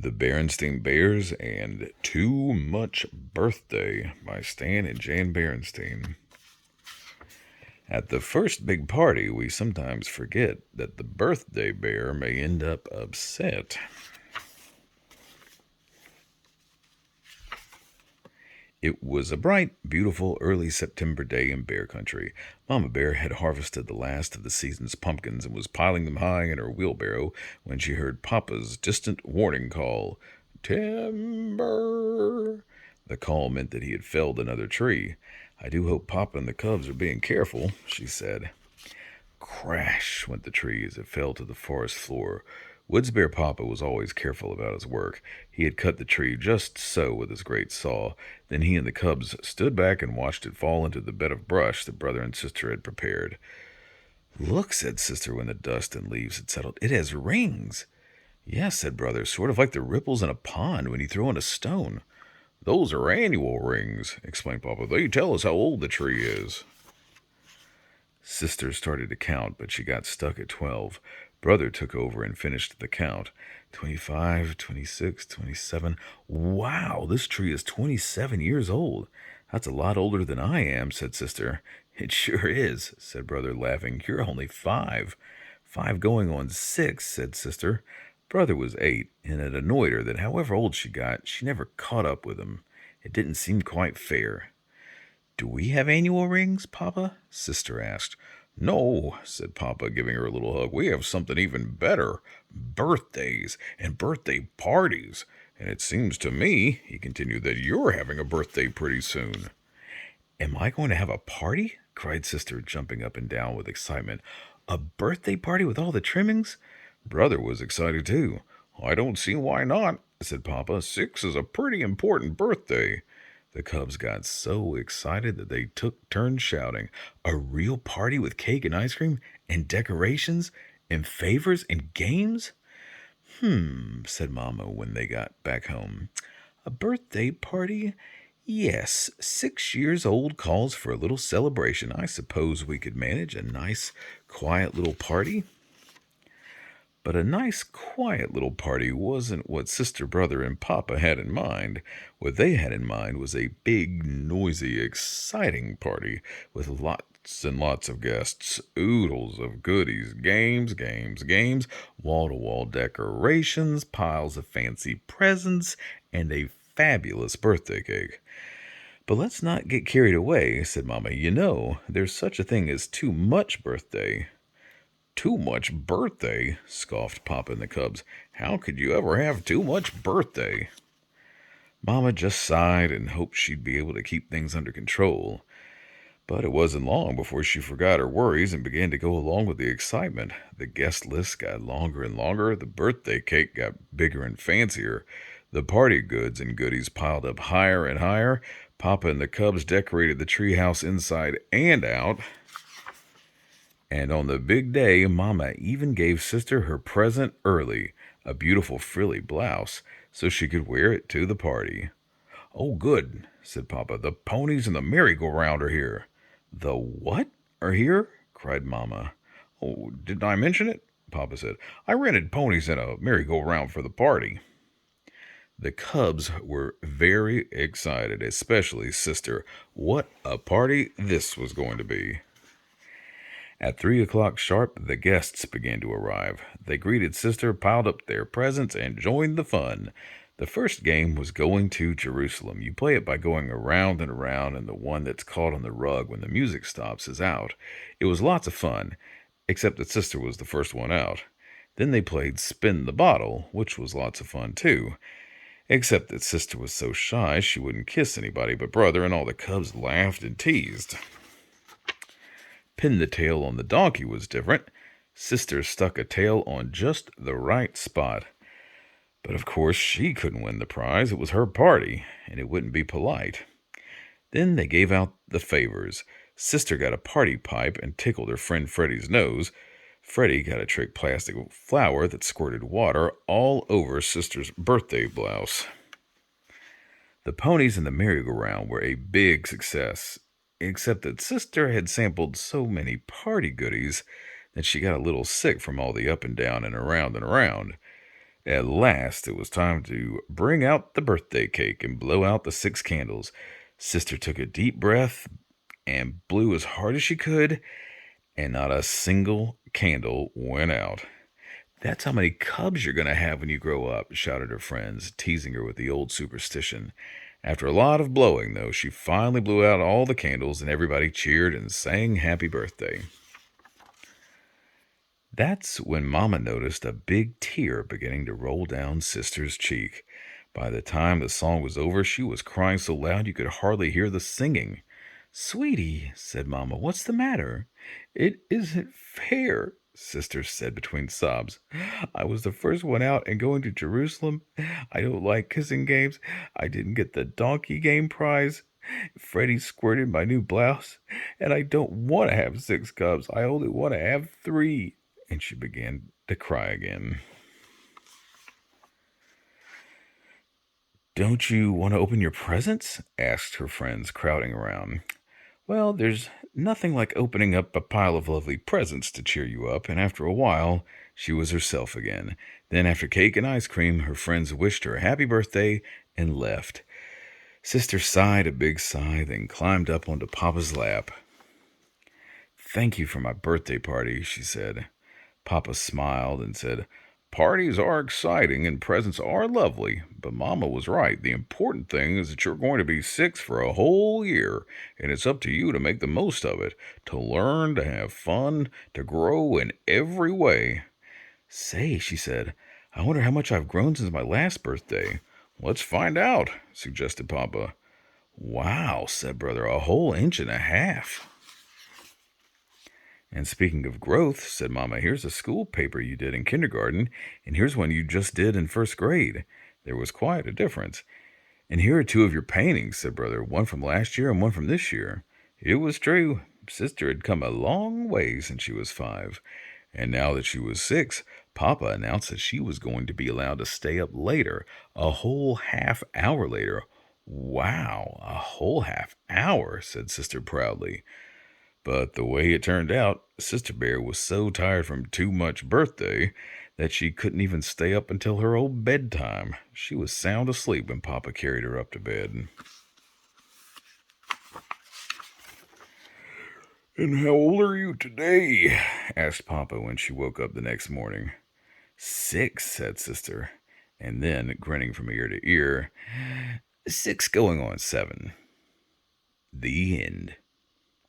The Berenstain Bears and Too Much Birthday by Stan and Jan Berenstain. At the first big party, we sometimes forget that the birthday bear may end up upset. It was a bright, beautiful early September day in bear country. Mama Bear had harvested the last of the season's pumpkins and was piling them high in her wheelbarrow when she heard Papa's distant warning call. Timber! The call meant that he had felled another tree. I do hope Papa and the cubs are being careful, she said. Crash went the tree as it fell to the forest floor. Woods Bear Papa was always careful about his work. He had cut the tree just so with his great saw. Then he and the cubs stood back and watched it fall into the bed of brush that brother and sister had prepared. Look, said sister when the dust and leaves had settled. It has rings. Yes, said brother, sort of like the ripples in a pond when you throw in a stone. Those are annual rings, explained Papa. They tell us how old the tree is. Sister started to count, but she got stuck at 12. Brother took over and finished the count. 25, 26, 27. Wow, this tree is 27 years old. That's a lot older than I am, said Sister. It sure is, said Brother, laughing. You're only 5. 5 going on 6, said Sister. Brother was 8, and it annoyed her that however old she got, she never caught up with him. It didn't seem quite fair. Do we have annual rings, Papa? Sister asked. No, said Papa, giving her a little hug. We have something even better. Birthdays and birthday parties. And it seems to me, he continued, that you're having a birthday pretty soon. Am I going to have a party? Cried Sister, jumping up and down with excitement. A birthday party with all the trimmings? Brother was excited too. I don't see why not, said Papa. 6 is a pretty important birthday. The cubs got so excited that they took turns shouting, A real party with cake and ice cream and decorations and favors and games? Said Mama when they got back home. A birthday party? Yes, 6 years old calls for a little celebration. I suppose we could manage a nice, quiet little party. But a nice, quiet little party wasn't what Sister, Brother, and Papa had in mind. What they had in mind was a big, noisy, exciting party with lots and lots of guests, oodles of goodies, games, wall-to-wall decorations, piles of fancy presents, and a fabulous birthday cake. But let's not get carried away, said Mama. You know, there's such a thing as too much birthday. Too much birthday, scoffed Papa and the cubs. How could you ever have too much birthday? Mama just sighed and hoped she'd be able to keep things under control. But it wasn't long before she forgot her worries and began to go along with the excitement. The guest list got longer and longer, the birthday cake got bigger and fancier, the party goods and goodies piled up higher and higher. Papa and the cubs decorated the treehouse inside and out. And on the big day, Mama even gave Sister her present early, a beautiful frilly blouse, so she could wear it to the party. Oh, good, said Papa. The ponies and the merry-go-round are here. The what are here? Cried Mama. Oh, didn't I mention it? Papa said. I rented ponies and a merry-go-round for the party. The cubs were very excited, especially Sister. What a party this was going to be. At 3 o'clock sharp, the guests began to arrive. They greeted Sister, piled up their presents, and joined the fun. The first game was Going to Jerusalem. You play it by going around and around, and the one that's caught on the rug when the music stops is out. It was lots of fun, except that Sister was the first one out. Then they played Spin the Bottle, which was lots of fun too, except that Sister was so shy she wouldn't kiss anybody but Brother, and all the cubs laughed and teased. Pin the tail on the donkey was different. Sister stuck a tail on just the right spot. But of course she couldn't win the prize. It was her party, and it wouldn't be polite. Then they gave out the favors. Sister got a party pipe and tickled her friend Freddie's nose. Freddie got a trick plastic flower that squirted water all over Sister's birthday blouse. The ponies and the merry-go-round were a big success, except that Sister had sampled so many party goodies that she got a little sick from all the up and down and around and around. At last, it was time to bring out the birthday cake and blow out the 6 candles. Sister took a deep breath and blew as hard as she could, and not a single candle went out. "That's how many cubs you're going to have when you grow up," shouted her friends, teasing her with the old superstition. After a lot of blowing, though, she finally blew out all the candles, and everybody cheered and sang happy birthday. That's when Mama noticed a big tear beginning to roll down Sister's cheek. By the time the song was over, she was crying so loud you could hardly hear the singing. "Sweetie," said Mama, "what's the matter?" "It isn't fair," Sister said between sobs. "I was the first one out and going to Jerusalem. I don't like kissing games. I didn't get the donkey game prize. Freddie squirted my new blouse. And I don't want to have 6 cubs. I only want to have 3. And she began to cry again. "Don't you want to open your presents?" asked her friends, crowding around. "Well, there's nothing like opening up a pile of lovely presents to cheer you up," and after a while, she was herself again. Then, after cake and ice cream, her friends wished her a happy birthday and left. Sister sighed a big sigh, then climbed up onto Papa's lap. "Thank you for my birthday party," she said. Papa smiled and said, "Parties are exciting and presents are lovely, but Mama was right. The important thing is that you're going to be 6 for a whole year, and it's up to you to make the most of it, to learn, to have fun, to grow in every way." "Say," she said, "I wonder how much I've grown since my last birthday." "Let's find out," suggested Papa. "Wow," said Brother, "a whole inch and a half." "And speaking of growth," said Mama, "here's a school paper you did in kindergarten, and here's one you just did in first grade. There was quite a difference." "And here are 2 of your paintings," said Brother, "one from last year and one from this year." It was true. Sister had come a long way since she was 5. And now that she was 6, Papa announced that she was going to be allowed to stay up later, a whole half hour later. "Wow, a whole half hour," said Sister proudly. But the way it turned out, Sister Bear was so tired from too much birthday that she couldn't even stay up until her old bedtime. She was sound asleep when Papa carried her up to bed. "And how old are you today?" asked Papa when she woke up the next morning. "6," said Sister, and then, grinning from ear to ear, "6 going on 7." The end.